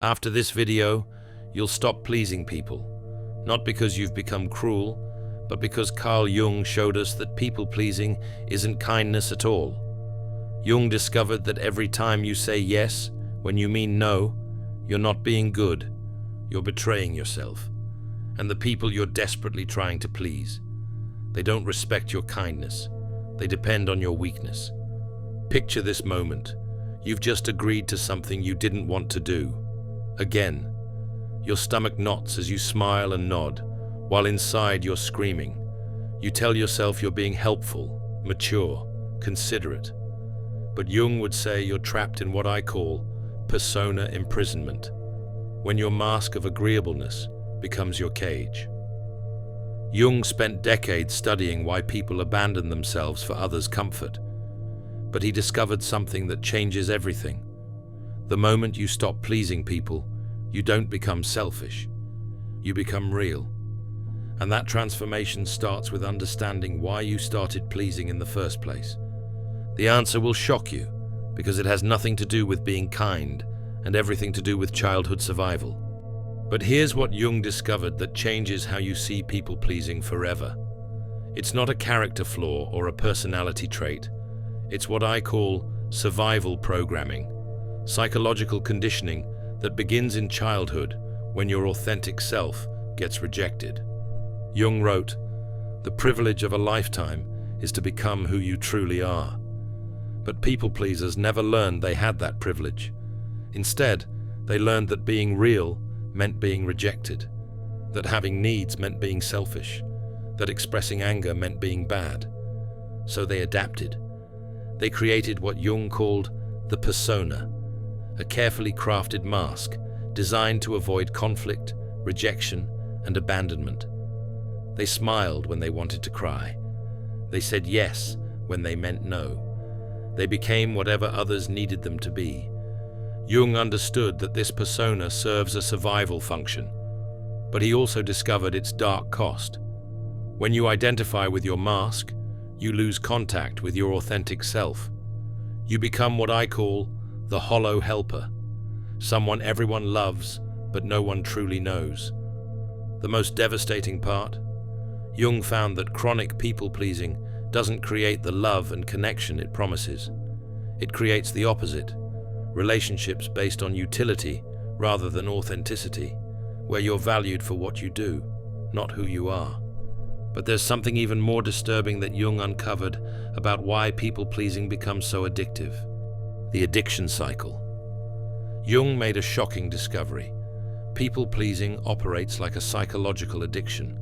After this video, you'll stop pleasing people, not because you've become cruel, but because Carl Jung showed us that people-pleasing isn't kindness at all. Jung discovered that every time you say yes when you mean no, you're not being good, you're betraying yourself, and the people you're desperately trying to please. They don't respect your kindness, they depend on your weakness. Picture this moment. You've just agreed to something you didn't want to do. Again, your stomach knots as you smile and nod, while inside you're screaming. You tell yourself you're being helpful, mature, considerate. But Jung would say you're trapped in what I call persona imprisonment, when your mask of agreeableness becomes your cage. Jung spent decades studying why people abandon themselves for others' comfort, but he discovered something that changes everything. The moment you stop pleasing people, you don't become selfish, you become real. And that transformation starts with understanding why you started pleasing in the first place. The answer will shock you, because it has nothing to do with being kind and everything to do with childhood survival. But here's what Jung discovered that changes how you see people-pleasing forever. It's not a character flaw or a personality trait. It's what I call survival programming, psychological conditioning that begins in childhood when your authentic self gets rejected. Jung wrote, "The privilege of a lifetime is to become who you truly are." But people-pleasers never learned they had that privilege. Instead, they learned that being real meant being rejected, that having needs meant being selfish, that expressing anger meant being bad. So they adapted. They created what Jung called the persona, a carefully crafted mask designed to avoid conflict, rejection, and abandonment. They smiled when they wanted to cry. They said yes when they meant no. They became whatever others needed them to be. Jung understood that this persona serves a survival function, but he also discovered its dark cost. When you identify with your mask, you lose contact with your authentic self. You become what I call the hollow helper, someone everyone loves but no one truly knows. The most devastating part? Jung found that chronic people-pleasing doesn't create the love and connection it promises. It creates the opposite, relationships based on utility rather than authenticity, where you're valued for what you do, not who you are. But there's something even more disturbing that Jung uncovered about why people-pleasing becomes so addictive: the addiction cycle. Jung made a shocking discovery. People-pleasing operates like a psychological addiction.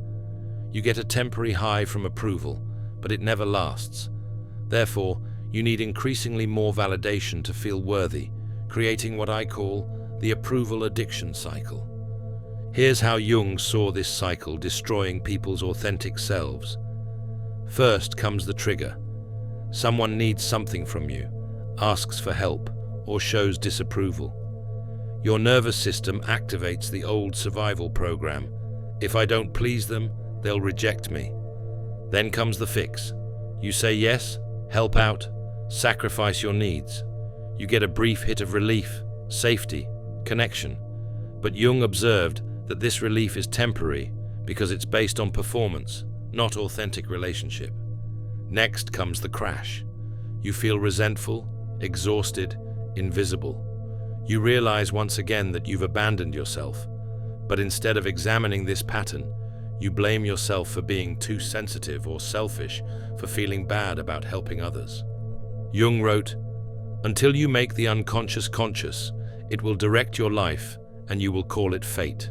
You get a temporary high from approval, but it never lasts. Therefore, you need increasingly more validation to feel worthy, creating what I call the approval addiction cycle. Here's how Jung saw this cycle destroying people's authentic selves. First comes the trigger. Someone needs something from you, asks for help, or shows disapproval. Your nervous system activates the old survival program. If I don't please them, they'll reject me. Then comes the fix. You say yes, help out, sacrifice your needs. You get a brief hit of relief, safety, connection. But Jung observed that this relief is temporary because it's based on performance, not authentic relationship. Next comes the crash. You feel resentful, exhausted, invisible. You realize once again that you've abandoned yourself, but instead of examining this pattern, you blame yourself for being too sensitive or selfish, for feeling bad about helping others. Jung wrote, "Until you make the unconscious conscious, it will direct your life and you will call it fate."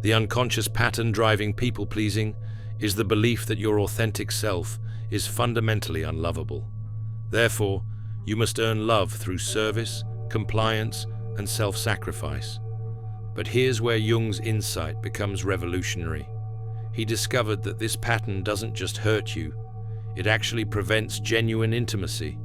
The unconscious pattern driving people-pleasing is the belief that your authentic self is fundamentally unlovable. Therefore, you must earn love through service, compliance, and self-sacrifice. But here's where Jung's insight becomes revolutionary. He discovered that this pattern doesn't just hurt you, it actually prevents genuine intimacy.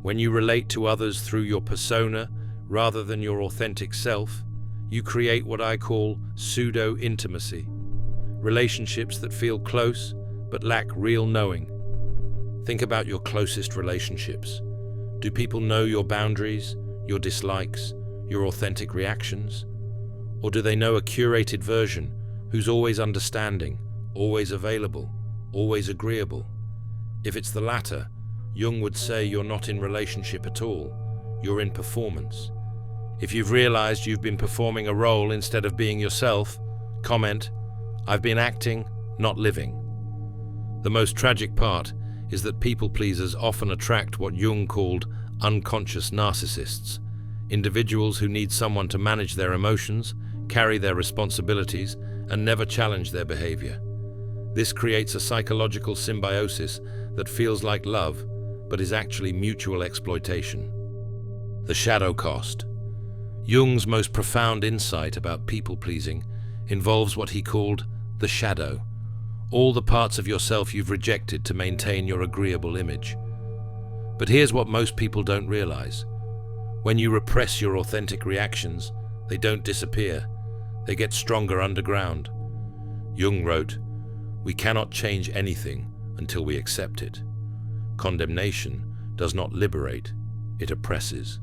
When you relate to others through your persona rather than your authentic self, you create what I call pseudo-intimacy. Relationships that feel close but lack real knowing. Think about your closest relationships. Do people know your boundaries, your dislikes, your authentic reactions? Or do they know a curated version who's always understanding, always available, always agreeable? If it's the latter, Jung would say you're not in relationship at all, you're in performance. If you've realized you've been performing a role instead of being yourself, comment, "I've been acting, not living." The most tragic part is that people pleasers often attract what Jung called unconscious narcissists, individuals who need someone to manage their emotions, carry their responsibilities, and never challenge their behavior. This creates a psychological symbiosis that feels like love, but is actually mutual exploitation. The shadow cost. Jung's most profound insight about people-pleasing involves what he called the shadow, all the parts of yourself you've rejected to maintain your agreeable image. But here's what most people don't realize. When you repress your authentic reactions, they don't disappear. They get stronger underground. Jung wrote, "We cannot change anything until we accept it. Condemnation does not liberate, it oppresses."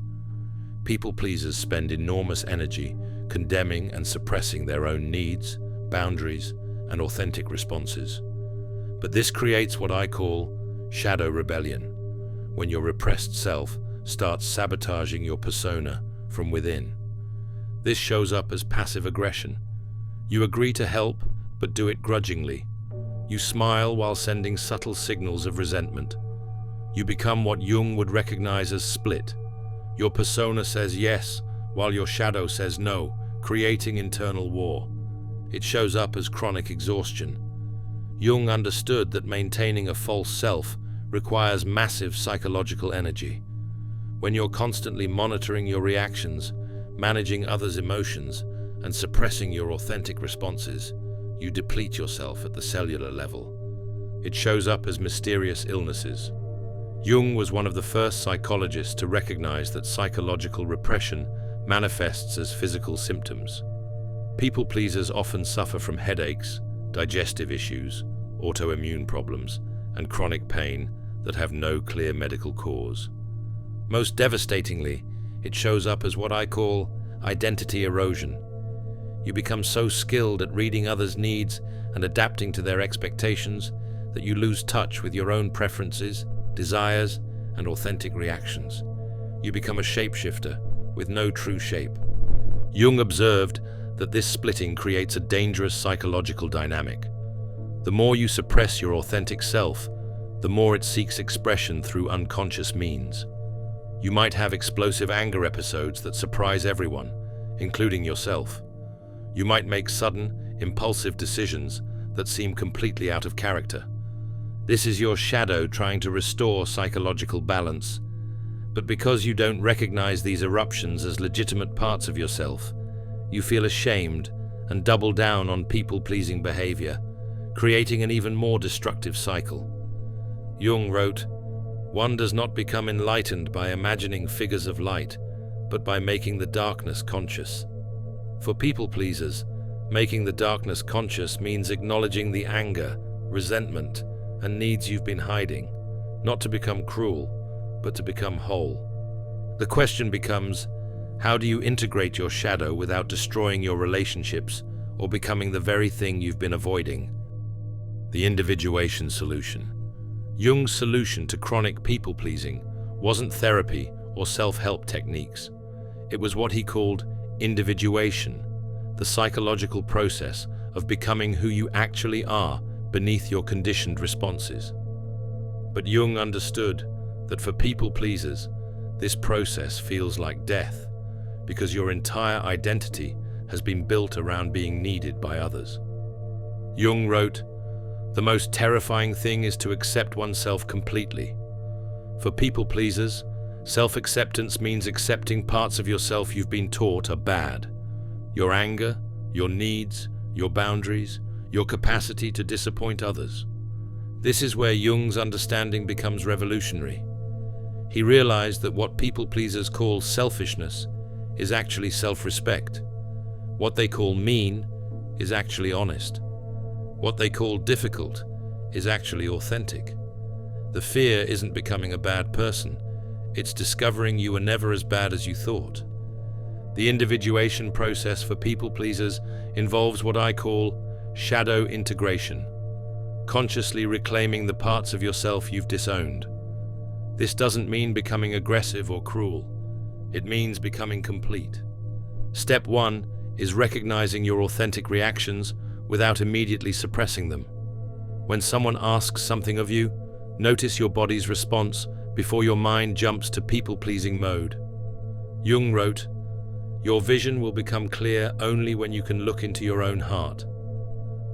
People pleasers spend enormous energy condemning and suppressing their own needs, boundaries, and authentic responses. But this creates what I call shadow rebellion, when your repressed self starts sabotaging your persona from within. This shows up as passive aggression. You agree to help, but do it grudgingly. You smile while sending subtle signals of resentment. You become what Jung would recognize as split. Your persona says yes, while your shadow says no, creating internal war. It shows up as chronic exhaustion. Jung understood that maintaining a false self requires massive psychological energy. When you're constantly monitoring your reactions, managing others' emotions, and suppressing your authentic responses, you deplete yourself at the cellular level. It shows up as mysterious illnesses. Jung was one of the first psychologists to recognize that psychological repression manifests as physical symptoms. People pleasers often suffer from headaches, digestive issues, autoimmune problems, and chronic pain that have no clear medical cause. Most devastatingly, it shows up as what I call identity erosion. You become so skilled at reading others' needs and adapting to their expectations that you lose touch with your own preferences, desires, and authentic reactions. You become a shapeshifter with no true shape. Jung observed that this splitting creates a dangerous psychological dynamic. The more you suppress your authentic self, the more it seeks expression through unconscious means. You might have explosive anger episodes that surprise everyone, including yourself. You might make sudden, impulsive decisions that seem completely out of character. This is your shadow trying to restore psychological balance. But because you don't recognize these eruptions as legitimate parts of yourself, you feel ashamed and double down on people-pleasing behavior, creating an even more destructive cycle. Jung wrote, "One does not become enlightened by imagining figures of light, but by making the darkness conscious." For people pleasers, making the darkness conscious means acknowledging the anger, resentment, and needs you've been hiding, not to become cruel, but to become whole. The question becomes, how do you integrate your shadow without destroying your relationships or becoming the very thing you've been avoiding? The individuation solution. Jung's solution to chronic people-pleasing wasn't therapy or self-help techniques. It was what he called individuation, the psychological process of becoming who you actually are beneath your conditioned responses. But Jung understood that for people-pleasers, this process feels like death, because your entire identity has been built around being needed by others. Jung wrote, "The most terrifying thing is to accept oneself completely. For people pleasers, self-acceptance means accepting parts of yourself you've been taught are bad. Your anger, your needs, your boundaries, your capacity to disappoint others. This is where Jung's understanding becomes revolutionary. He realized that what people pleasers call selfishness is actually self-respect. What they call mean is actually honest. What they call difficult is actually authentic. The fear isn't becoming a bad person, it's discovering you were never as bad as you thought. The individuation process for people pleasers involves what I call shadow integration, consciously reclaiming the parts of yourself you've disowned. This doesn't mean becoming aggressive or cruel. It means becoming complete. Step 1 is recognizing your authentic reactions without immediately suppressing them. When someone asks something of you, notice your body's response before your mind jumps to people-pleasing mode. Jung wrote, "Your vision will become clear only when you can look into your own heart."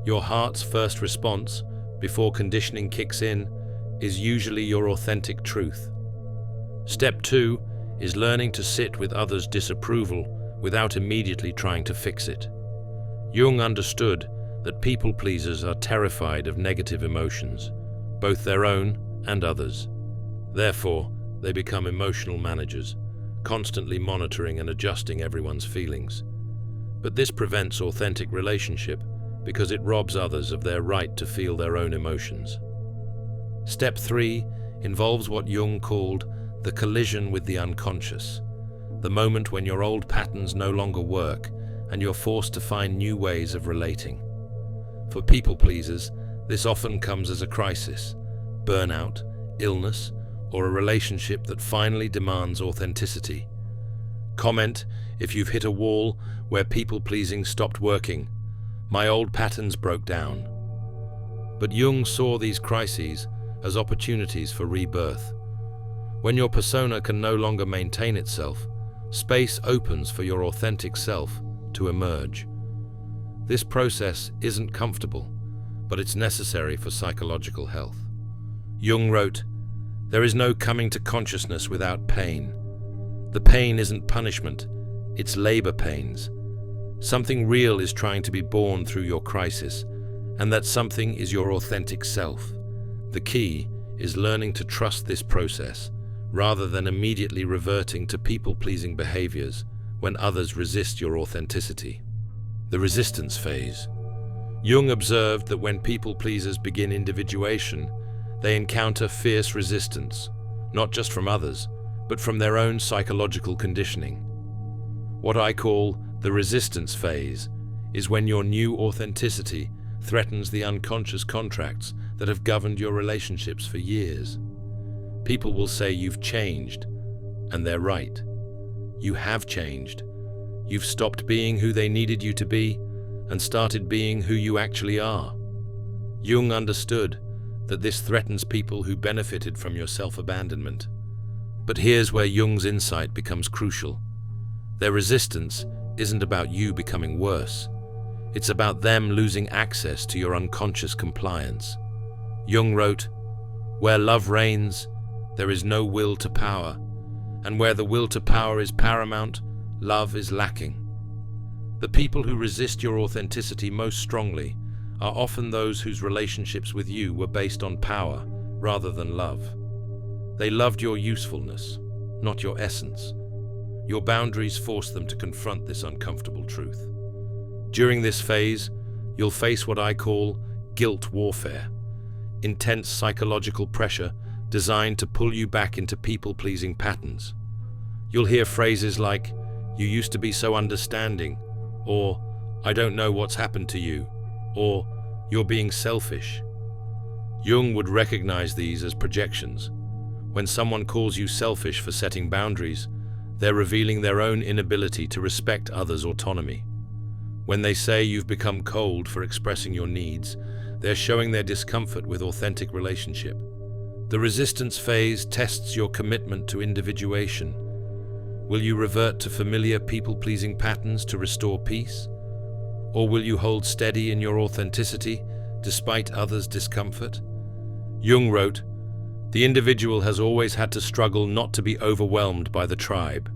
Your heart's first response, before conditioning kicks in, is usually your authentic truth. Step 2 is learning to sit with others' disapproval without immediately trying to fix it. Jung understood that people pleasers are terrified of negative emotions, both their own and others. Therefore, they become emotional managers, constantly monitoring and adjusting everyone's feelings. But this prevents authentic relationship because it robs others of their right to feel their own emotions. Step 3 involves what Jung called the collision with the unconscious, the moment when your old patterns no longer work and you're forced to find new ways of relating. For people pleasers, this often comes as a crisis, burnout, illness, or a relationship that finally demands authenticity. Comment if you've hit a wall where people-pleasing stopped working. My old patterns broke down. But Jung saw these crises as opportunities for rebirth. When your persona can no longer maintain itself, space opens for your authentic self to emerge. This process isn't comfortable, but it's necessary for psychological health. Jung wrote, "There is no coming to consciousness without pain. The pain isn't punishment, it's labor pains. Something real is trying to be born through your crisis, and that something is your authentic self. The key is learning to trust this process, rather than immediately reverting to people-pleasing behaviors when others resist your authenticity." The resistance phase. Jung observed that when people-pleasers begin individuation, they encounter fierce resistance, not just from others, but from their own psychological conditioning. What I call the resistance phase is when your new authenticity threatens the unconscious contracts that have governed your relationships for years. People will say you've changed, and they're right. You have changed. You've stopped being who they needed you to be and started being who you actually are. Jung understood that this threatens people who benefited from your self-abandonment. But here's where Jung's insight becomes crucial. Their resistance isn't about you becoming worse. It's about them losing access to your unconscious compliance. Jung wrote, "Where love reigns, there is no will to power, and where the will to power is paramount, love is lacking." The people who resist your authenticity most strongly are often those whose relationships with you were based on power rather than love. They loved your usefulness, not your essence. Your boundaries force them to confront this uncomfortable truth. During this phase, you'll face what I call guilt warfare, intense psychological pressure designed to pull you back into people-pleasing patterns. You'll hear phrases like, "You used to be so understanding," or "I don't know what's happened to you," or "You're being selfish." Jung would recognize these as projections. When someone calls you selfish for setting boundaries, they're revealing their own inability to respect others' autonomy. When they say you've become cold for expressing your needs, they're showing their discomfort with authentic relationship. The resistance phase tests your commitment to individuation. Will you revert to familiar people-pleasing patterns to restore peace? Or will you hold steady in your authenticity despite others' discomfort? Jung wrote, "The individual has always had to struggle not to be overwhelmed by the tribe.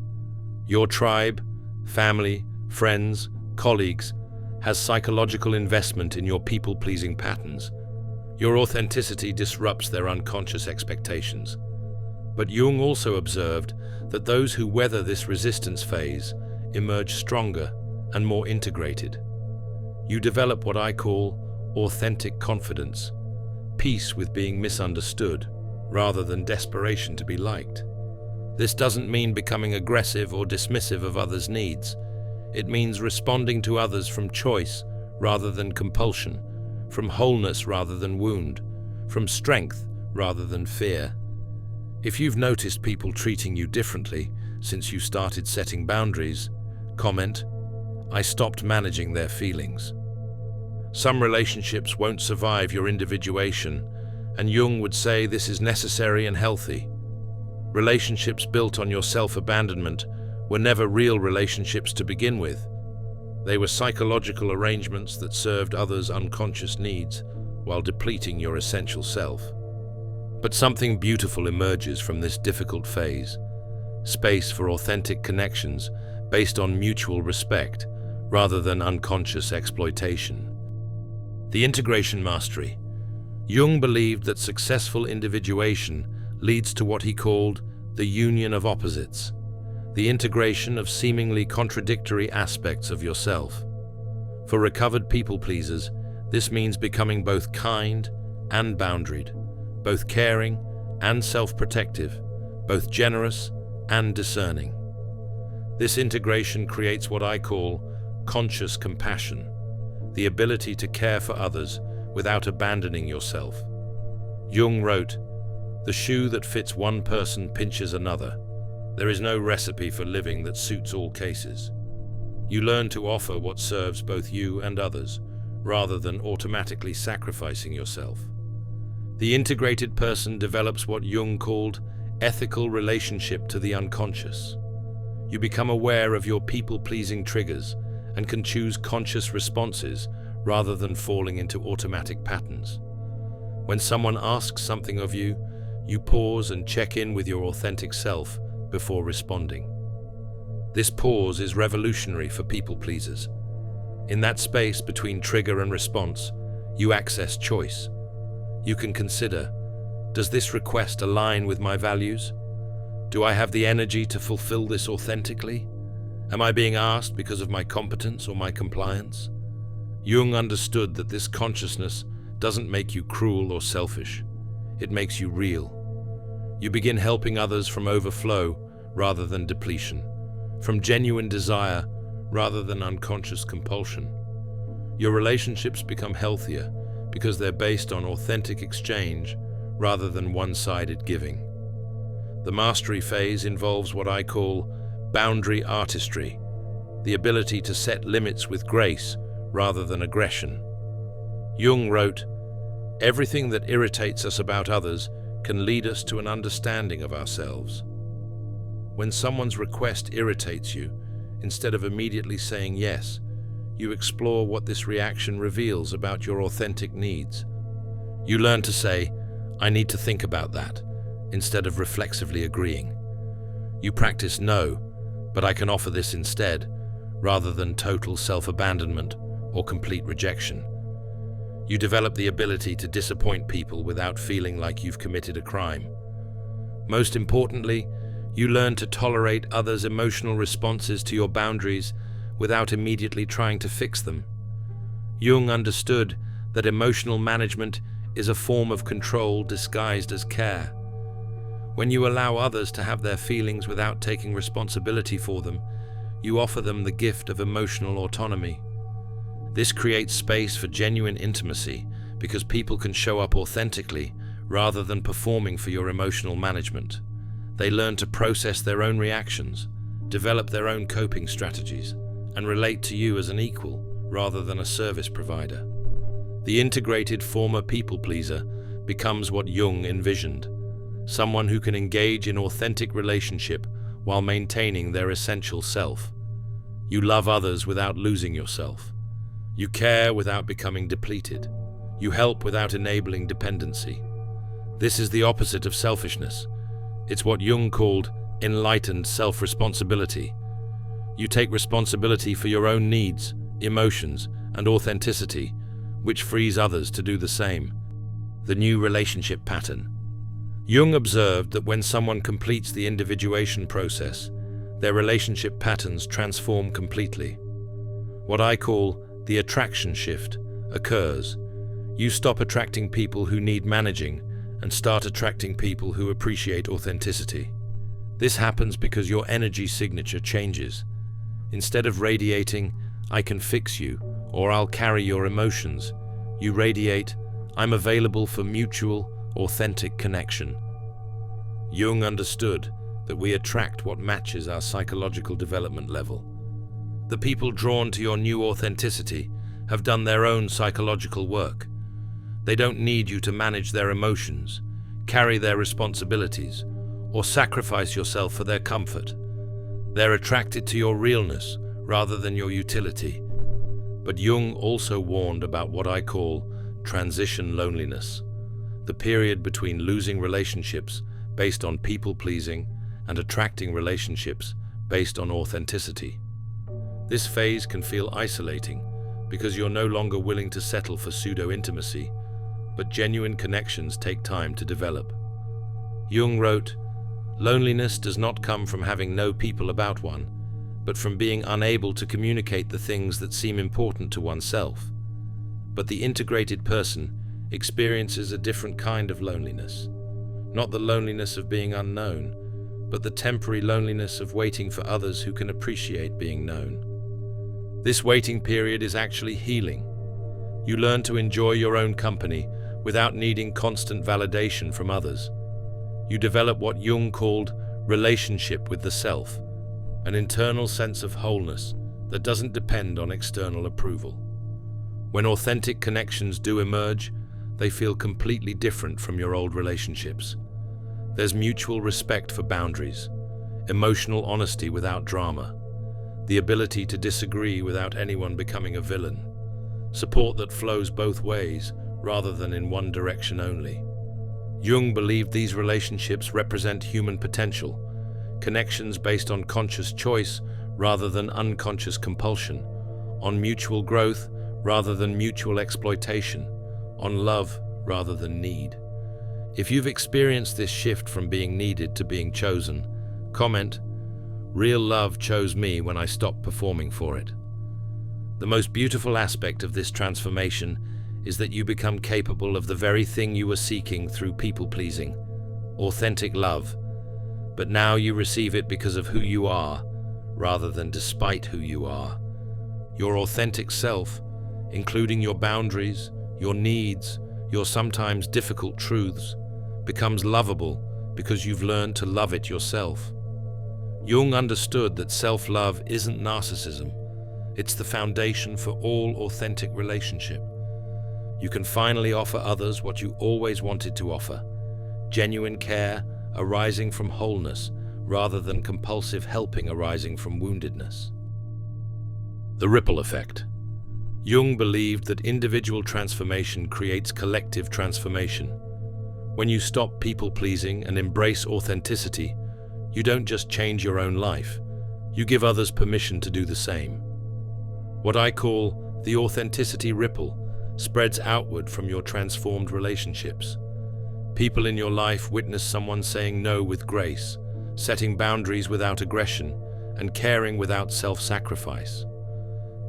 Your tribe, family, friends, colleagues, has psychological investment in your people-pleasing patterns. Your authenticity disrupts their unconscious expectations." But Jung also observed that those who weather this resistance phase emerge stronger and more integrated. You develop what I call authentic confidence, peace with being misunderstood, rather than desperation to be liked. This doesn't mean becoming aggressive or dismissive of others' needs. It means responding to others from choice rather than compulsion, from wholeness rather than wound, from strength rather than fear. If you've noticed people treating you differently since you started setting boundaries, comment, "I stopped managing their feelings." Some relationships won't survive your individuation, and Jung would say this is necessary and healthy. Relationships built on your self-abandonment were never real relationships to begin with. They were psychological arrangements that served others' unconscious needs while depleting your essential self. But something beautiful emerges from this difficult phase: space for authentic connections based on mutual respect rather than unconscious exploitation. The integration mastery. Jung believed that successful individuation leads to what he called the union of opposites, the integration of seemingly contradictory aspects of yourself. For recovered people pleasers, this means becoming both kind and boundaried, both caring and self-protective, both generous and discerning. This integration creates what I call conscious compassion, the ability to care for others without abandoning yourself. Jung wrote, "The shoe that fits one person pinches another. There is no recipe for living that suits all cases. You learn to offer what serves both you and others, rather than automatically sacrificing yourself." The integrated person develops what Jung called ethical relationship to the unconscious. You become aware of your people-pleasing triggers and can choose conscious responses rather than falling into automatic patterns. When someone asks something of you, you pause and check in with your authentic self before responding. This pause is revolutionary for people pleasers. In that space between trigger and response, you access choice. You can consider, does this request align with my values? Do I have the energy to fulfill this authentically? Am I being asked because of my competence or my compliance? Jung understood that this consciousness doesn't make you cruel or selfish. It makes you real. You begin helping others from overflow rather than depletion, from genuine desire rather than unconscious compulsion. Your relationships become healthier because they're based on authentic exchange rather than one-sided giving. The mastery phase involves what I call boundary artistry, the ability to set limits with grace rather than aggression. Jung wrote, "Everything that irritates us about others can lead us to an understanding of ourselves." When someone's request irritates you, instead of immediately saying yes, you explore what this reaction reveals about your authentic needs. You learn to say, "I need to think about that," instead of reflexively agreeing. You practice "no, but I can offer this instead," rather than total self-abandonment or complete rejection. You develop the ability to disappoint people without feeling like you've committed a crime. Most importantly, you learn to tolerate others' emotional responses to your boundaries without immediately trying to fix them. Jung understood that emotional management is a form of control disguised as care. When you allow others to have their feelings without taking responsibility for them, you offer them the gift of emotional autonomy. This creates space for genuine intimacy because people can show up authentically rather than performing for your emotional management. They learn to process their own reactions, develop their own coping strategies, and relate to you as an equal rather than a service provider. The integrated former people pleaser becomes what Jung envisioned, someone who can engage in authentic relationship while maintaining their essential self. You love others without losing yourself. You care without becoming depleted. You help without enabling dependency. This is the opposite of selfishness. It's what Jung called enlightened self-responsibility. You take responsibility for your own needs, emotions, and authenticity, which frees others to do the same. The new relationship pattern. Jung observed that when someone completes the individuation process, their relationship patterns transform completely. What I call the attraction shift occurs. You stop attracting people who need managing and start attracting people who appreciate authenticity. This happens because your energy signature changes. Instead of radiating, "I can fix you," or "I'll carry your emotions," you radiate, "I'm available for mutual, authentic connection." Jung understood that we attract what matches our psychological development level. The people drawn to your new authenticity have done their own psychological work. They don't need you to manage their emotions, carry their responsibilities, or sacrifice yourself for their comfort. They're attracted to your realness rather than your utility. But Jung also warned about what I call transition loneliness, the period between losing relationships based on people-pleasing and attracting relationships based on authenticity. This phase can feel isolating because you're no longer willing to settle for pseudo-intimacy, but genuine connections take time to develop. Jung wrote, "Loneliness does not come from having no people about one, but from being unable to communicate the things that seem important to oneself. But the integrated person experiences a different kind of loneliness, not the loneliness of being unknown, but the temporary loneliness of waiting for others who can appreciate being known. This waiting period is actually healing. You learn to enjoy your own company without needing constant validation from others. You develop what Jung called relationship with the self, an internal sense of wholeness that doesn't depend on external approval. When authentic connections do emerge, they feel completely different from your old relationships. There's mutual respect for boundaries, emotional honesty without drama, the ability to disagree without anyone becoming a villain, support that flows both ways rather than in one direction only. Jung believed these relationships represent human potential, connections based on conscious choice rather than unconscious compulsion, on mutual growth rather than mutual exploitation, on love rather than need. If you've experienced this shift from being needed to being chosen, comment, "Real love chose me when I stopped performing for it." The most beautiful aspect of this transformation is that you become capable of the very thing you were seeking through people-pleasing, authentic love, but now you receive it because of who you are, rather than despite who you are. Your authentic self, including your boundaries, your needs, your sometimes difficult truths, becomes lovable because you've learned to love it yourself. Jung understood that self-love isn't narcissism, it's the foundation for all authentic relationship. You can finally offer others what you always wanted to offer, genuine care arising from wholeness rather than compulsive helping arising from woundedness. The ripple effect. Jung believed that individual transformation creates collective transformation. When you stop people-pleasing and embrace authenticity, you don't just change your own life, you give others permission to do the same. What I call the authenticity ripple spreads outward from your transformed relationships. People in your life witness someone saying no with grace, setting boundaries without aggression, and caring without self-sacrifice.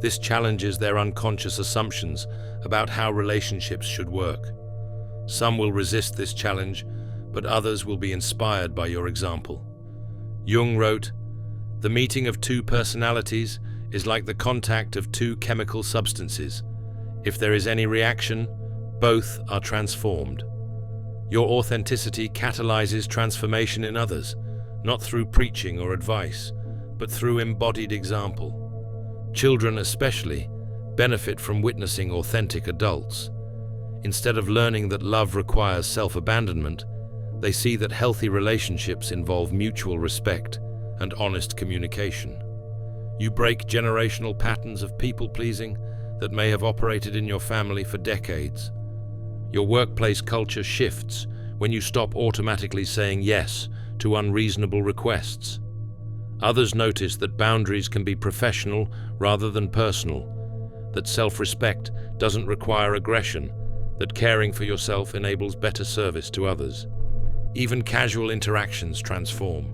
This challenges their unconscious assumptions about how relationships should work. Some will resist this challenge, but others will be inspired by your example. Jung wrote, "The meeting of two personalities is like the contact of two chemical substances. If there is any reaction, both are transformed." Your authenticity catalyzes transformation in others, not through preaching or advice, but through embodied example. Children especially benefit from witnessing authentic adults. Instead of learning that love requires self-abandonment, they see that healthy relationships involve mutual respect and honest communication. You break generational patterns of people-pleasing that may have operated in your family for decades. Your workplace culture shifts when you stop automatically saying yes to unreasonable requests. Others notice that boundaries can be professional rather than personal, that self-respect doesn't require aggression, that caring for yourself enables better service to others. Even casual interactions transform.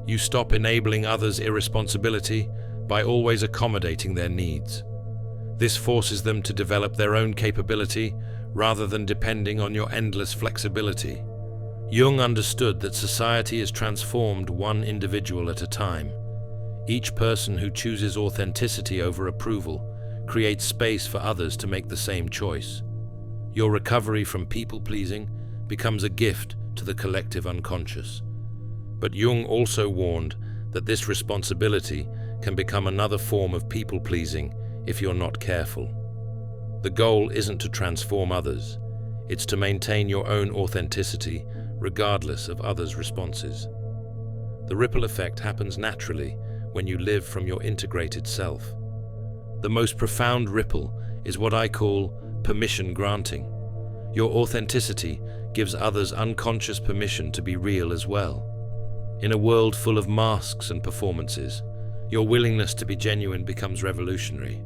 You stop enabling others' irresponsibility by always accommodating their needs. This forces them to develop their own capability rather than depending on your endless flexibility. Jung understood that society is transformed one individual at a time. Each person who chooses authenticity over approval creates space for others to make the same choice. Your recovery from people-pleasing becomes a gift to the collective unconscious. But Jung also warned that this responsibility can become another form of people-pleasing if you're not careful. The goal isn't to transform others, it's to maintain your own authenticity regardless of others' responses. The ripple effect happens naturally when you live from your integrated self. The most profound ripple is what I call permission granting. Your authenticity gives others unconscious permission to be real as well. In a world full of masks and performances, your willingness to be genuine becomes revolutionary.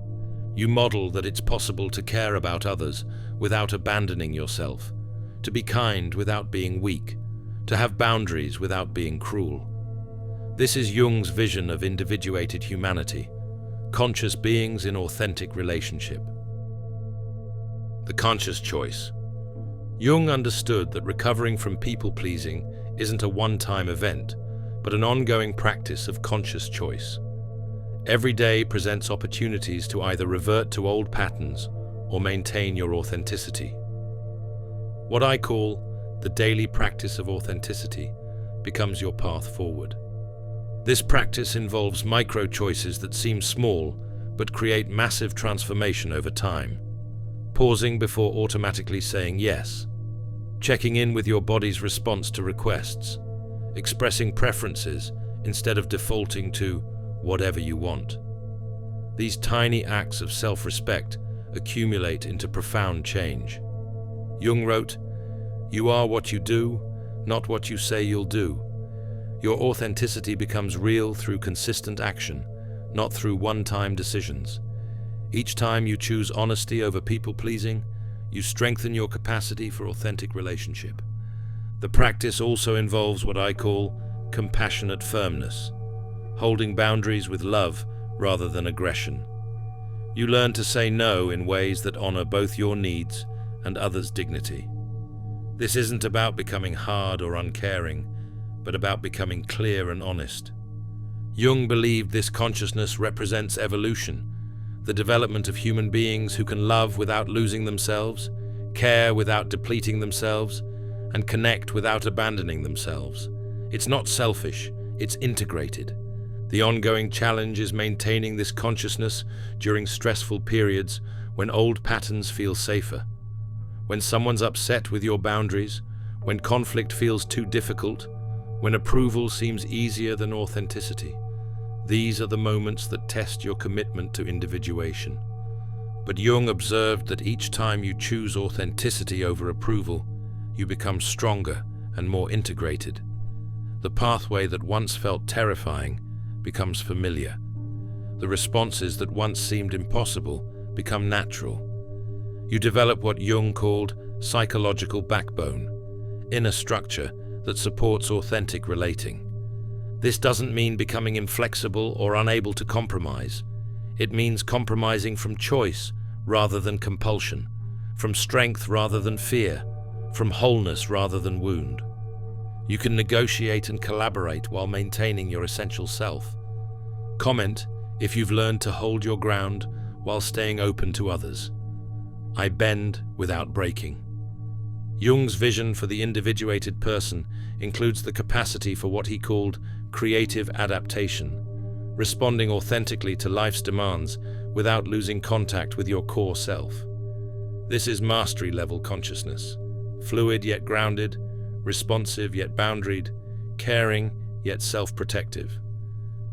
You model that it's possible to care about others without abandoning yourself, to be kind without being weak, to have boundaries without being cruel. This is Jung's vision of individuated humanity, conscious beings in authentic relationship. The conscious choice. Jung understood that recovering from people-pleasing isn't a one-time event, but an ongoing practice of conscious choice. Every day presents opportunities to either revert to old patterns or maintain your authenticity. What I call the daily practice of authenticity becomes your path forward. This practice involves micro-choices that seem small but create massive transformation over time. Pausing before automatically saying yes. Checking in with your body's response to requests. Expressing preferences instead of defaulting to whatever you want. These tiny acts of self-respect accumulate into profound change. Jung wrote, "You are what you do, not what you say you'll do." Your authenticity becomes real through consistent action, not through one-time decisions. Each time you choose honesty over people-pleasing, you strengthen your capacity for authentic relationship. The practice also involves what I call compassionate firmness, holding boundaries with love rather than aggression. You learn to say no in ways that honor both your needs and others' dignity. This isn't about becoming hard or uncaring, but about becoming clear and honest. Jung believed this consciousness represents evolution, the development of human beings who can love without losing themselves, care without depleting themselves, and connect without abandoning themselves. It's not selfish, it's integrated. The ongoing challenge is maintaining this consciousness during stressful periods when old patterns feel safer. When someone's upset with your boundaries, when conflict feels too difficult, when approval seems easier than authenticity. These are the moments that test your commitment to individuation. But Jung observed that each time you choose authenticity over approval, you become stronger and more integrated. The pathway that once felt terrifying becomes familiar. The responses that once seemed impossible become natural. You develop what Jung called psychological backbone, inner structure that supports authentic relating. This doesn't mean becoming inflexible or unable to compromise. It means compromising from choice rather than compulsion, from strength rather than fear, from wholeness rather than wound. You can negotiate and collaborate while maintaining your essential self. Comment if you've learned to hold your ground while staying open to others. I bend without breaking. Jung's vision for the individuated person includes the capacity for what he called creative adaptation, responding authentically to life's demands without losing contact with your core self. This is mastery-level consciousness, fluid yet grounded, responsive yet boundaried, caring yet self-protective.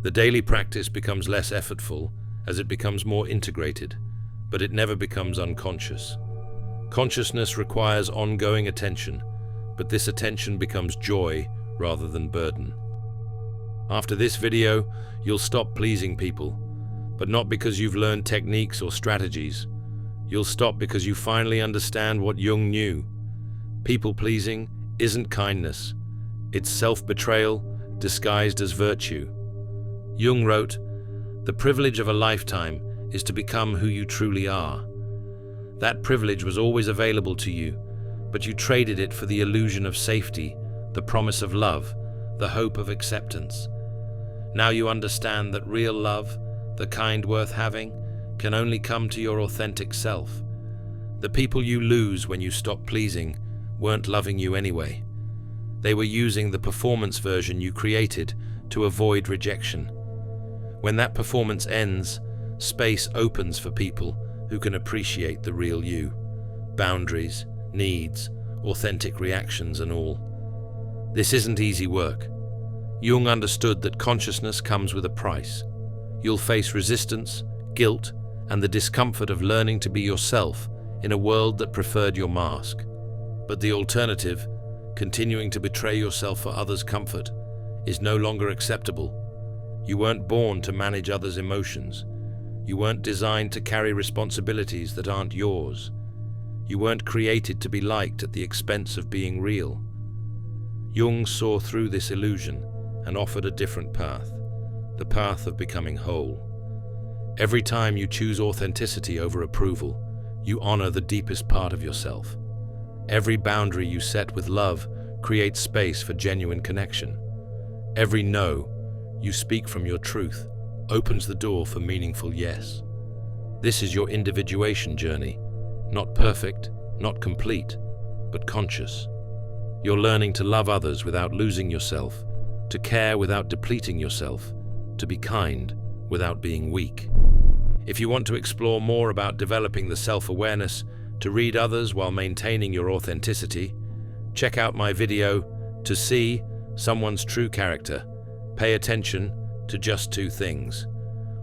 The daily practice becomes less effortful as it becomes more integrated, but it never becomes unconscious. Consciousness requires ongoing attention, but this attention becomes joy rather than burden. After this video, you'll stop pleasing people, but not because you've learned techniques or strategies. You'll stop because you finally understand what Jung knew. People-pleasing isn't kindness. It's self-betrayal disguised as virtue. Jung wrote, "The privilege of a lifetime is to become who you truly are." That privilege was always available to you, but you traded it for the illusion of safety, the promise of love, the hope of acceptance. Now you understand that real love, the kind worth having, can only come to your authentic self. The people you lose when you stop pleasing weren't loving you anyway. They were using the performance version you created to avoid rejection. When that performance ends, space opens for people who can appreciate the real you. Boundaries, needs, authentic reactions and all. This isn't easy work. Jung understood that consciousness comes with a price. You'll face resistance, guilt, and the discomfort of learning to be yourself in a world that preferred your mask. But the alternative, continuing to betray yourself for others' comfort, is no longer acceptable. You weren't born to manage others' emotions. You weren't designed to carry responsibilities that aren't yours. You weren't created to be liked at the expense of being real. Jung saw through this illusion and offered a different path, the path of becoming whole. Every time you choose authenticity over approval, you honor the deepest part of yourself. Every boundary you set with love creates space for genuine connection. Every no you speak from your truth opens the door for meaningful yes. This is your individuation journey, not perfect, not complete, but conscious. You're learning to love others without losing yourself, to care without depleting yourself, to be kind without being weak. If you want to explore more about developing the self-awareness to read others while maintaining your authenticity, check out my video, To See Someone's True Character. Pay attention to just two things,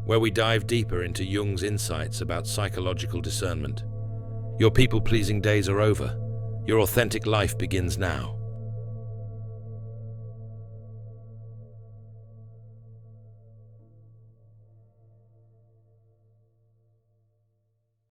where we dive deeper into Jung's insights about psychological discernment. Your people-pleasing days are over. Your authentic life begins now.